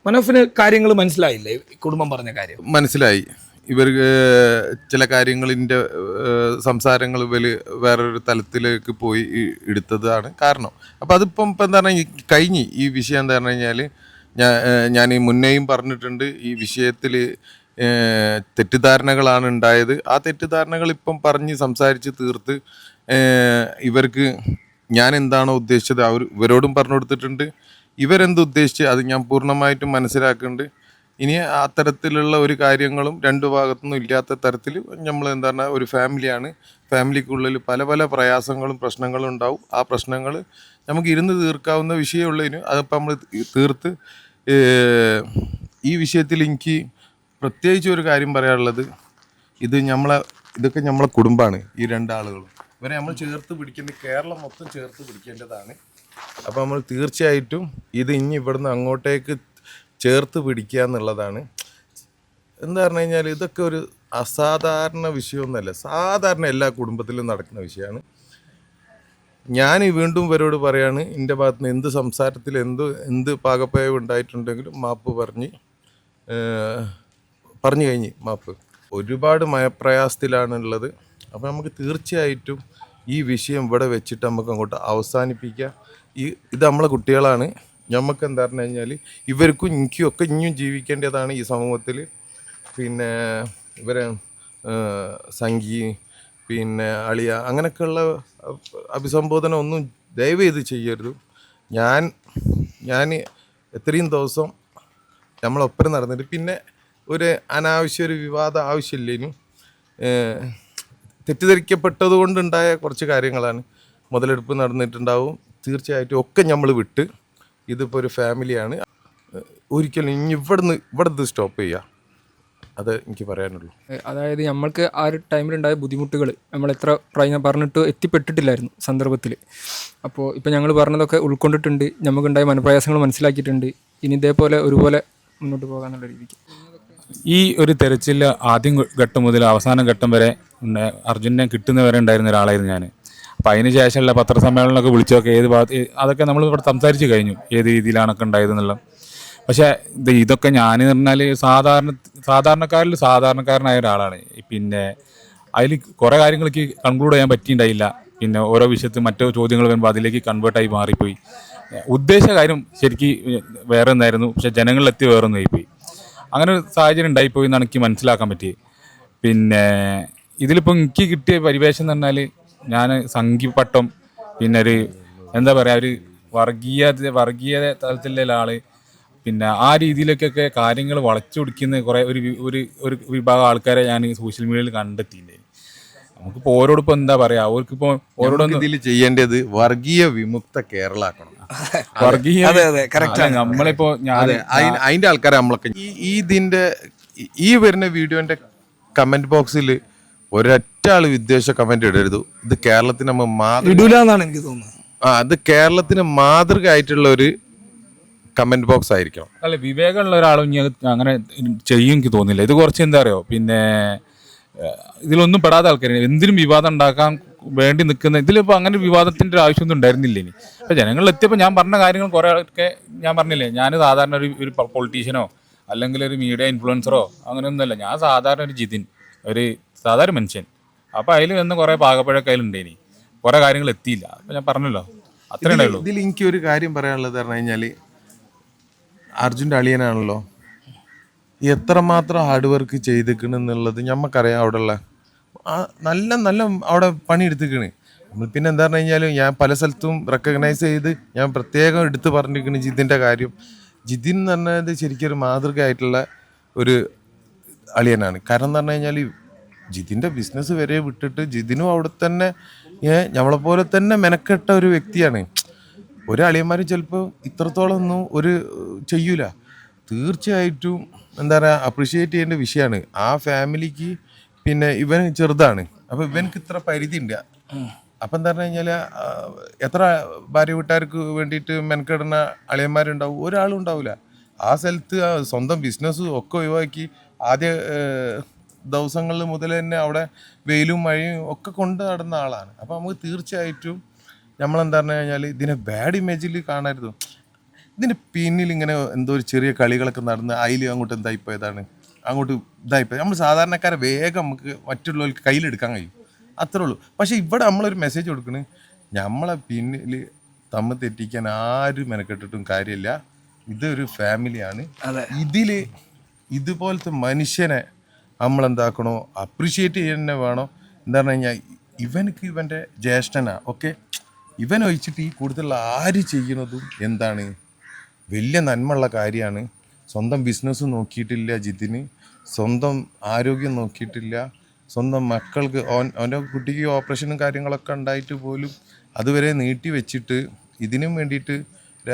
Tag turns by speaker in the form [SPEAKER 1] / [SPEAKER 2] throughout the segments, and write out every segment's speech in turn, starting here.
[SPEAKER 1] മനോഫിന് കാര്യങ്ങൾ മനസ്സിലായില്ലേ? കുടുംബം പറഞ്ഞ കാര്യം
[SPEAKER 2] മനസ്സിലായി. ഇവർക്ക് ചില കാര്യങ്ങളിൻ്റെ സംസാരങ്ങൾ വേറൊരു തലത്തിലേക്ക് പോയി എടുത്തതാണ് കാരണം. അപ്പം അതിപ്പം ഇപ്പം എന്താ പറഞ്ഞാൽ കഴിഞ്ഞ് ഈ വിഷയം എന്താ പറഞ്ഞു കഴിഞ്ഞാൽ ഞാൻ ഈ മുന്നേയും പറഞ്ഞിട്ടുണ്ട്, ഈ വിഷയത്തിൽ തെറ്റിദ്ധാരണകളാണ് ഉണ്ടായത്. ആ തെറ്റിദ്ധാരണകൾ ഇപ്പം പറഞ്ഞ് സംസാരിച്ച് തീർത്ത് ഇവർക്ക് ഞാൻ എന്താണോ ഉദ്ദേശിച്ചത് ഇവരോടും പറഞ്ഞു കൊടുത്തിട്ടുണ്ട്. ഇവരെന്ത് ഉദ്ദേശിച്ച് അത് ഞാൻ പൂർണ്ണമായിട്ടും മനസ്സിലാക്കുന്നുണ്ട്. ഇനി അത്തരത്തിലുള്ള ഒരു കാര്യങ്ങളും രണ്ടു ഭാഗത്തുനിന്നും ഇല്ലാത്ത തരത്തിൽ നമ്മൾ എന്താണ് ഒരു ഫാമിലിയാണ്. ഫാമിലിക്കുള്ളിൽ പല പല പ്രയാസങ്ങളും പ്രശ്നങ്ങളും ഉണ്ടാവും. ആ പ്രശ്നങ്ങൾ നമുക്ക് ഇരുന്ന് തീർക്കാവുന്ന വിഷയമുള്ളതിന് അതിപ്പോൾ നമ്മൾ തീർത്ത് ഈ വിഷയത്തിൽ എനിക്ക് പ്രത്യേകിച്ച് ഒരു കാര്യം പറയാനുള്ളത്, ഇതൊക്കെ നമ്മളെ കുടുംബമാണ്. ഈ രണ്ടാളുകളും ഇവരെ നമ്മൾ ചേർത്ത് പിടിക്കേണ്ടത്, കേരളം മൊത്തം ചേർത്ത് പിടിക്കേണ്ടതാണ്. അപ്പോൾ നമ്മൾ തീർച്ചയായിട്ടും ഇത് ഇനി ഇവിടുന്ന് അങ്ങോട്ടേക്ക് ചേർത്ത് പിടിക്കുക എന്നുള്ളതാണ്. എന്താ പറഞ്ഞു കഴിഞ്ഞാൽ ഇതൊക്കെ ഒരു അസാധാരണ വിഷയമൊന്നുമല്ല, സാധാരണ എല്ലാ കുടുംബത്തിലും നടക്കുന്ന വിഷയമാണ്. ഞാൻ വീണ്ടും ഇവരോട് പറയാണ്, എൻ്റെ ഭാഗത്ത് നിന്ന് എന്ത് സംസാരത്തിൽ എന്ത് പാകപ്പയവ് ഉണ്ടായിട്ടുണ്ടെങ്കിലും മാപ്പ് പറഞ്ഞു കഴിഞ്ഞ് മാപ്പ്. ഒരുപാട് മയപ്രയാസത്തിലാണുള്ളത്. അപ്പോൾ നമുക്ക് തീർച്ചയായിട്ടും ഈ വിഷയം ഇവിടെ വെച്ചിട്ട് നമുക്ക് അങ്ങോട്ട് അവസാനിപ്പിക്കാം. ഇത് നമ്മളെ കുട്ടികളാണ്. നമുക്ക് എന്താ പറഞ്ഞു കഴിഞ്ഞാൽ ഇവർക്കും എനിക്കും ഒക്കെ ഇനിയും ജീവിക്കേണ്ടതാണ് ഈ സമൂഹത്തിൽ. പിന്നെ ഇവരെ സംഗി പിന്നെ അളിയ അങ്ങനെയൊക്കെയുള്ള അഭിസംബോധന ഒന്നും ദയവ് ചെയ്ത് ചെയ്യരുത്. ഞാൻ എത്രയും ദിവസം നമ്മളൊപ്പം നടന്നിട്ട് പിന്നെ ഒരു അനാവശ്യ ഒരു വിവാദം ആവശ്യമില്ലേനും തെറ്റിദ്ധരിക്കപ്പെട്ടത് കൊണ്ടുണ്ടായ കുറച്ച് കാര്യങ്ങളാണ്. മുതലെടുപ്പ് നടന്നിട്ടുണ്ടാവും. തീർച്ചയായിട്ടും ഒക്കെ നമ്മൾ വിട്ട് ഇതിപ്പോൾ ഒരു ഫാമിലിയാണ്. ഒരിക്കലും ഇനി ഇവിടുന്ന് സ്റ്റോപ്പ് ചെയ്യുക, അത് എനിക്ക് പറയാനുള്ളൂ.
[SPEAKER 3] അതായത് നമ്മൾക്ക് ആ ഒരു ടൈമിലുണ്ടായ ബുദ്ധിമുട്ടുകൾ നമ്മൾ എത്ര പറഞ്ഞിട്ട് എത്തിപ്പെട്ടിട്ടില്ലായിരുന്നു സന്ദർഭത്തിൽ. അപ്പോൾ ഇപ്പോൾ ഞങ്ങൾ പറഞ്ഞതൊക്കെ ഉൾക്കൊണ്ടിട്ടുണ്ട്, നമുക്കുണ്ടായ മനപ്രയാസങ്ങൾ മനസ്സിലാക്കിയിട്ടുണ്ട്. ഇനി ഇതേപോലെ ഒരുപോലെ മുന്നോട്ട് പോകാന്നുള്ള രീതിക്ക്
[SPEAKER 4] ഈ ഒരു തെരച്ചിൽ ആദ്യം ഘട്ടം മുതൽ അവസാന ഘട്ടം വരെ അർജുനെ കിട്ടുന്നവരെ ഉണ്ടായിരുന്ന ഒരാളായിരുന്നു ഞാൻ. അപ്പം അതിന് ശേഷമുള്ള പത്രസമ്മേളനമൊക്കെ വിളിച്ചൊക്കെ അതൊക്കെ നമ്മൾ ഇവിടെ സംസാരിച്ച് കഴിഞ്ഞു, ഏത് രീതിയിലാണൊക്കെ ഉണ്ടായതെന്നുള്ള. പക്ഷേ ഇതൊക്കെ ഞാൻ പറഞ്ഞാൽ സാധാരണക്കാരിൽ സാധാരണക്കാരനായ ഒരാളാണ്. പിന്നെ അതിൽ കുറേ കാര്യങ്ങൾക്ക് കൺക്ലൂഡ് ചെയ്യാൻ പറ്റിയിട്ടുണ്ടായില്ല. പിന്നെ ഓരോ വിഷയത്തിൽ മറ്റോ ചോദ്യങ്ങൾ വരുമ്പോൾ അതിലേക്ക് കൺവേർട്ടായി മാറിപ്പോയി. ഉദ്ദേശ കാര്യം ശരിക്കും വേറെ ഒന്നായിരുന്നു, പക്ഷെ ജനങ്ങളിലെത്തി വേറെ ഒന്നായിപ്പോയി. അങ്ങനെ ഒരു സാഹചര്യം ഉണ്ടായിപ്പോയി എന്നാണ് എനിക്ക് മനസ്സിലാക്കാൻ പറ്റിയത്. പിന്നെ ഇതിലിപ്പോൾ എനിക്ക് കിട്ടിയ പരിവേഷം എന്ന് പറഞ്ഞാൽ ഞാൻ സംഘിപ്പട്ടം, പിന്നെ ഒരു എന്താ പറയുക, ഒരു വർഗീയ തലത്തിലുള്ള ആൾ, പിന്നെ ആ രീതിയിലേക്കൊക്കെ കാര്യങ്ങൾ വളച്ചു പിടിക്കുന്ന കുറേ ഒരു വിഭാഗം ആൾക്കാരെ ഞാൻ സോഷ്യൽ മീഡിയയിൽ കണ്ടെത്തിയില്ലേ. നമുക്കിപ്പോൾ ഓരോടിപ്പോൾ എന്താ പറയുക, അവർക്കിപ്പോൾ ഓരോടൊന്നും
[SPEAKER 2] ഇതിൽ ചെയ്യേണ്ടത് വർഗീയ വിമുക്ത കേരള ആക്കണം.
[SPEAKER 4] വർഗീയ നമ്മളിപ്പോൾ
[SPEAKER 2] അതിന്റെ ആൾക്കാരെ നമ്മളൊക്കെ ഈ വരുന്ന വീഡിയോന്റെ കമന്റ് ബോക്സിൽ ഒരൊറ്റ ആള് വിദ്വേഷ കമന്റ് ഇടരുത്. ഇത് കേരളത്തിന്
[SPEAKER 1] ഇടൂലെന്നാണ് എനിക്ക് തോന്നുന്നത്.
[SPEAKER 2] അത് കേരളത്തിന് മാതൃക ആയിട്ടുള്ള ഒരു കമന്റ് ബോക്സ് ആയിരിക്കണം.
[SPEAKER 4] അല്ല, വിവേകമുള്ള ഒരാളും അങ്ങനെ ചെയ്യും എനിക്ക് തോന്നില്ല. ഇത് കുറച്ച് എന്താ അറിയോ, പിന്നെ ഇതിലൊന്നും പെടാത്ത ആൾക്കാർ എന്തിനും വിവാദം ഉണ്ടാക്കാൻ വേണ്ടി നിൽക്കുന്ന ഇതിലിപ്പോൾ അങ്ങനെ വിവാദത്തിൻ്റെ ഒരു ആവശ്യമൊന്നും ഉണ്ടായിരുന്നില്ല. ഇനി അപ്പോൾ ജനങ്ങളിലെത്തിയപ്പോൾ ഞാൻ പറഞ്ഞ കാര്യങ്ങൾ കുറേ ഒക്കെ ഞാൻ പറഞ്ഞില്ലേ, ഞാൻ സാധാരണ ഒരു പൊളിറ്റീഷ്യനോ അല്ലെങ്കിൽ ഒരു മീഡിയ ഇൻഫ്ലുവൻസറോ അങ്ങനെയൊന്നുമല്ല. ഞാൻ സാധാരണ ഒരു ഒരു സാധാരണ മനുഷ്യൻ. അപ്പോൾ അതിൽ വന്ന് കുറേ പാകപ്പഴൊക്കെ അതിലുണ്ടേനി, കുറേ കാര്യങ്ങൾ എത്തിയില്ല. അപ്പോൾ ഞാൻ പറഞ്ഞല്ലോ, അത്രേ ഉണ്ടായുള്ളൂ.
[SPEAKER 2] ഇതിൽ എനിക്ക് ഒരു കാര്യം പറയാനുള്ളത് പറഞ്ഞു കഴിഞ്ഞാൽ, അർജുൻ്റെ അളിയനാണല്ലോ, എത്രമാത്രം ഹാർഡ് വർക്ക് ചെയ്തിരിക്കണെന്നുള്ളത് ഞമ്മക്കറിയാം. അവിടെയുള്ള നല്ല അവിടെ പണിയെടുത്തിക്കണ്. പിന്നെ എന്താ പറഞ്ഞു കഴിഞ്ഞാൽ ഞാൻ പല സ്ഥലത്തും റെക്കഗ്നൈസ് ചെയ്ത് ഞാൻ പ്രത്യേകം എടുത്ത് പറഞ്ഞിരിക്കുന്നു ജിതിൻ്റെ കാര്യം. ജിതിൻ എന്ന് പറഞ്ഞത് ശരിക്കും ഒരു മാതൃക ആയിട്ടുള്ള ഒരു അളിയനാണ്. കാരണം എന്ന് പറഞ്ഞു കഴിഞ്ഞാൽ ജിതിൻ്റെ ബിസിനസ് വരെ വിട്ടിട്ട് ജിതിനും അവിടെ തന്നെ നമ്മളെപ്പോലെ തന്നെ മെനക്കെട്ട ഒരു വ്യക്തിയാണ്. ഒരളിയന്മാരും ചിലപ്പോൾ ഇത്രത്തോളം ഒന്നും ചെയ്യൂല. തീർച്ചയായിട്ടും എന്താ പറയുക, അപ്രിഷ്യേറ്റ് ചെയ്യേണ്ട വിഷയമാണ്. ആ ഫാമിലിക്ക് പിന്നെ ഇവൻ ചെറുതാണ്, അപ്പോൾ ഇവനക്ക് ഇത്ര പരിധി ഉണ്ട്. അപ്പം എന്താ പറഞ്ഞു കഴിഞ്ഞാൽ എത്ര ഭാര്യ വീട്ടുകാർക്ക് വേണ്ടിയിട്ട് മെനക്കെടുന്ന അളിയന്മാരുണ്ടാവും, ഒരാളും ഉണ്ടാവില്ല. ആ സ്ഥലത്ത് സ്വന്തം ബിസിനസ് ഒക്കെ ഒഴിവാക്കി ആദ്യ ദിവസങ്ങളിൽ മുതൽ തന്നെ അവിടെ വെയിലും മഴയും ഒക്കെ കൊണ്ട് നടന്ന ആളാണ്. അപ്പോൾ നമുക്ക് തീർച്ചയായിട്ടും നമ്മളെന്താ പറഞ്ഞു കഴിഞ്ഞാൽ ഇതിനെ ബാഡ് ഇമേജിൽ കാണരുത്. ഇതിൻ്റെ പിന്നിൽ ഇങ്ങനെ എന്തോ ഒരു ചെറിയ കളികളൊക്കെ നടന്ന് അതിൽ അങ്ങോട്ട് എന്തായിപ്പോയതാണ്, അങ്ങോട്ട് ഇതായിപ്പോയി. നമ്മൾ സാധാരണക്കാരെ വേഗം നമുക്ക് മറ്റുള്ളവർക്ക് കയ്യിലെടുക്കാൻ കഴിയും, അത്രേ ഉള്ളൂ. പക്ഷേ ഇവിടെ നമ്മളൊരു മെസ്സേജ് കൊടുക്കണേ, നമ്മളെ പിന്നിൽ തമ്മിൽ തെറ്റിക്കാൻ ആരും മെനക്കെട്ടിട്ടും കാര്യമില്ല. ഇതൊരു ഫാമിലിയാണ്. ഇതിൽ ഇതുപോലത്തെ മനുഷ്യനെ നമ്മളെന്താക്കണോ അപ്രിഷ്യേറ്റ് ചെയ്യുന്നേ വേണം. എന്താ പറഞ്ഞു കഴിഞ്ഞാൽ ഇവനക്ക് ഇവൻ്റെ ജ്യേഷ്ഠനാ, ഓക്കെ, ഇവനൊഴിച്ചിട്ട് ഈ കൂടുതൽ ആര് ചെയ്യുന്നതും എന്താണ് വലിയ നന്മയുള്ള കാര്യമാണ്. സ്വന്തം ബിസിനസ് നോക്കിയിട്ടില്ല ജിതിന്, സ്വന്തം ആരോഗ്യം നോക്കിയിട്ടില്ല, സ്വന്തം മക്കൾക്ക് അവൻ്റെ കുട്ടിക്ക് ഓപ്പറേഷനും കാര്യങ്ങളൊക്കെ ഉണ്ടായിട്ട് പോലും അതുവരെ നീട്ടി വെച്ചിട്ട് ഇതിനും വേണ്ടിയിട്ട്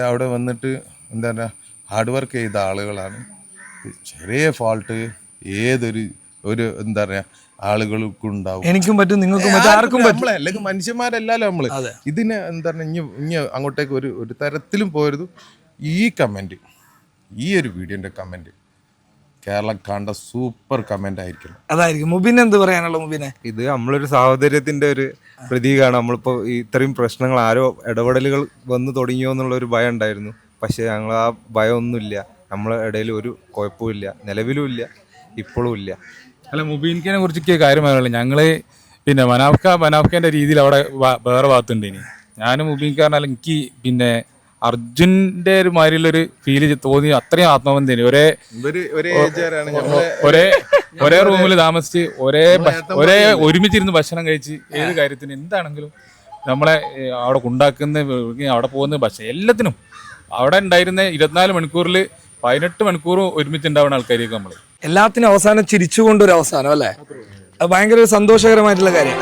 [SPEAKER 2] അവിടെ വന്നിട്ട് എന്താ പറയുക ഹാർഡ് വർക്ക് ചെയ്ത ആളുകളാണ്. ചെറിയ ഫാൾട്ട് ഒരു എന്താ പറയുക ആളുകൾക്കും ഉണ്ടാവും.
[SPEAKER 1] എനിക്കും പറ്റും, നിങ്ങൾക്കും പറ്റും, ആർക്കും പറ്റും.
[SPEAKER 2] നമ്മളെ അല്ലെങ്കിൽ മനുഷ്യന്മാരല്ലല്ലോ നമ്മള്. ഇതിന് എന്താ പറയുക ഇനി അങ്ങോട്ടേക്ക് ഒരു തരത്തിലും പോരുത്. ഈ കമൻറ്റ്, ഈ ഒരു വീഡിയോൻ്റെ കമൻറ്റ് കേരളം കണ്ട സൂപ്പർ കമൻ്റ് ആയിരിക്കണം.
[SPEAKER 1] അതായിരിക്കും. മുബിന് എന്ത് പറയാനുള്ള മുബിനെ?
[SPEAKER 5] ഇത് നമ്മളൊരു സാഹോദര്യത്തിന്റെ ഒരു പ്രതീകമാണ്. നമ്മളിപ്പോൾ ഇത്രയും പ്രശ്നങ്ങൾ ആരോ ഇടപെടലുകൾ വന്നു തുടങ്ങിയോ എന്നുള്ളൊരു ഭയം ഉണ്ടായിരുന്നു. പക്ഷേ ഞങ്ങൾ ആ ഭയമൊന്നുമില്ല. നമ്മളെ ഇടയിൽ ഒരു കുഴപ്പമില്ല, നിലവിലും ഇല്ല, ഇപ്പോഴും ഇല്ല.
[SPEAKER 4] അല്ല, മുബീൻഖിനെ കുറിച്ചൊക്കെ കാര്യം പറയാനുള്ളത്, ഞങ്ങൾ പിന്നെ മനാഫ്ഖാൻ്റെ രീതിയിൽ അവിടെ വേറെ ഭാഗത്തുണ്ട്. ഇനി ഞാനും മുബീൻഖാരനല്ല, എനിക്ക് പിന്നെ അർജുൻ്റെ ഒരു മാതിരിയുള്ളൊരു ഫീല് തോന്നി. അത്രയും ആത്മബന്ധം, ഒരേ റൂമിൽ താമസിച്ച് ഒരേ ഒരുമിച്ചിരുന്ന് ഭക്ഷണം കഴിച്ച് ഏത് കാര്യത്തിനും എന്താണെങ്കിലും നമ്മളെ അവിടെ ഉണ്ടാക്കുന്ന അവിടെ പോകുന്ന ഭക്ഷണം എല്ലാത്തിനും അവിടെ ഉണ്ടായിരുന്ന 24 മണിക്കൂറിൽ 18 മണിക്കൂർ ഒരുമിച്ചുണ്ടാവുന്ന ആൾക്കാരെയൊക്കെ നമ്മൾ
[SPEAKER 1] എല്ലാത്തിനും അവസാനം ചിരിച്ചുകൊണ്ടൊരു അവസാനം അല്ലേ? അത് ഭയങ്കര ഒരു സന്തോഷകരമായിട്ടുള്ള കാര്യം.